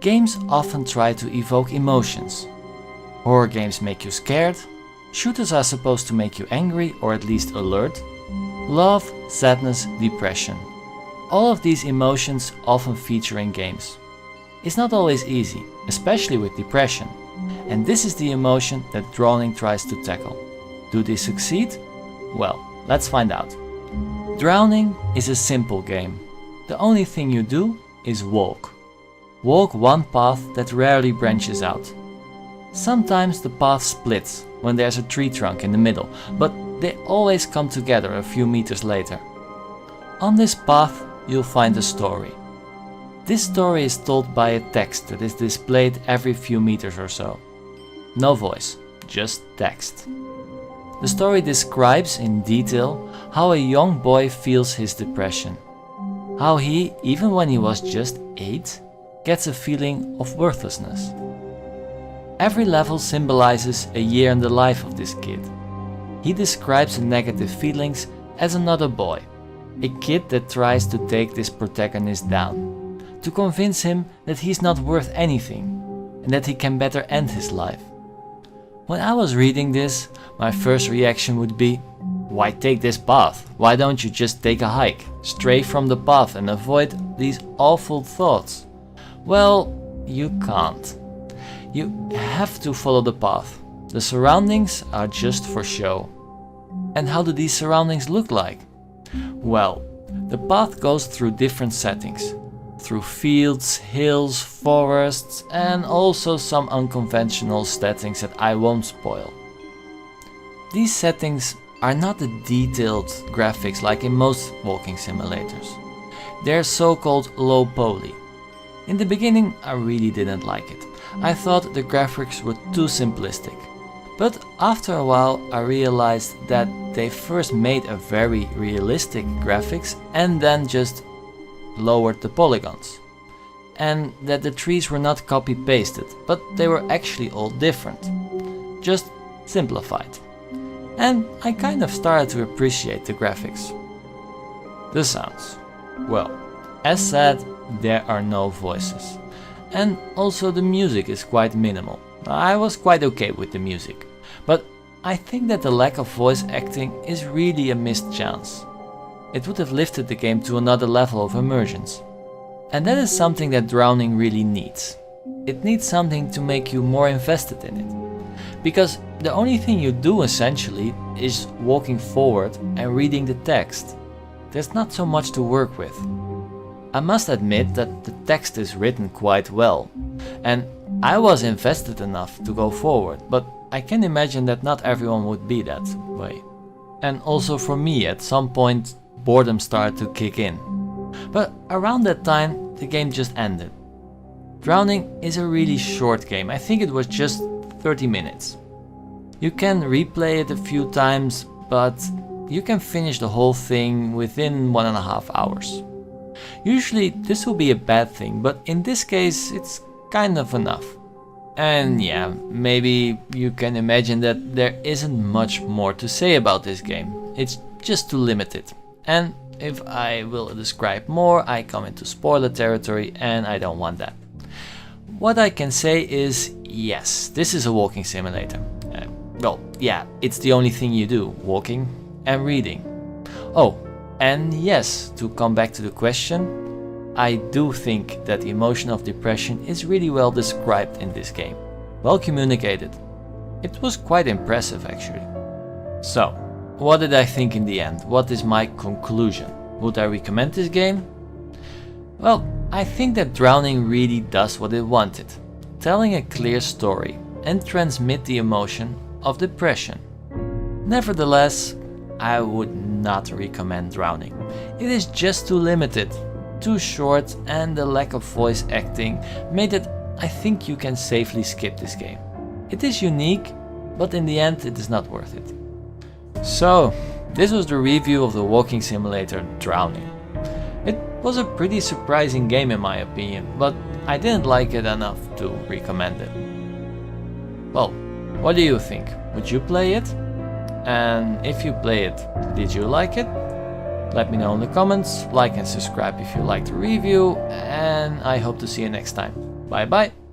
Games often try to evoke emotions. Horror games make you scared, shooters are supposed to make you angry or at least alert. Love, sadness, depression. All of these emotions often feature in games. It's not always easy, especially with depression. And this is the emotion that Drowning tries to tackle. Do they succeed? Well, let's find out. Drowning is a simple game. The only thing you do is walk. Walk one path that rarely branches out. Sometimes the path splits when there's a tree trunk in the middle, but they always come together a few meters later. On this path you'll find a story. This story is told by a text that is displayed every few meters or so. No voice, just text. The story describes in detail how a young boy feels his depression. How he, even when he was just 8, gets a feeling of worthlessness. Every level symbolizes a year in the life of this kid. He describes the negative feelings as another boy, a kid that tries to take this protagonist down, to convince him that he's not worth anything and that he can better end his life. When I was reading this, my first reaction would be, why take this path? Why don't you just take a hike, stray from the path and avoid these awful thoughts? Well, you can't. You have to follow the path. The surroundings are just for show. And how do these surroundings look like? Well, the path goes through different settings. Through fields, hills, forests, and also some unconventional settings that I won't spoil. These settings are not the detailed graphics like in most walking simulators. They're so-called low poly. In the beginning I really didn't like it. I thought the graphics were too simplistic. But after a while I realized that they first made a very realistic graphics and then just lowered the polygons. And that the trees were not copy-pasted, but they were actually all different. Just simplified. And I kind of started to appreciate the graphics. The sounds. Well, as said, there are no voices. And also the music is quite minimal. I was quite okay with the music. But I think that the lack of voice acting is really a missed chance. It would have lifted the game to another level of immersions. And that is something that Drowning really needs. It needs something to make you more invested in it. Because the only thing you do essentially is walking forward and reading the text. There's not so much to work with. I must admit that the text is written quite well. And I was invested enough to go forward, but I can imagine that not everyone would be that way. And also for me, at some point, boredom started to kick in. But around that time, the game just ended. Drowning is a really short game. I think it was just 30 minutes. You can replay it a few times, but you can finish the whole thing within 1.5 hours. Usually this will be a bad thing, but in this case it's kind of enough. And yeah, maybe you can imagine that there isn't much more to say about this game. It's just too limited. And if I will describe more, I come into spoiler territory and I don't want that. What I can say is, yes, this is a walking simulator. Well, yeah, it's the only thing you do, walking and reading. Oh, and yes, to come back to the question, I do think that the emotion of depression is really well described in this game. Well communicated. It was quite impressive actually. So, what did I think in the end? What is my conclusion? Would I recommend this game? Well, I think that Drowning really does what it wanted. Telling a clear story and transmit the emotion of depression. Nevertheless, I would not recommend Drowning. It is just too limited, too short, and the lack of voice acting made it I think you can safely skip this game. It is unique, but in the end it is not worth it. So, this was the review of the walking simulator Drowning. It was a pretty surprising game in my opinion, but I didn't like it enough to recommend it. Well, what do you think? Would you play it? And if you play it, did you like it? Let me know in the comments, like and subscribe if you liked the review, and I hope to see you next time. Bye bye!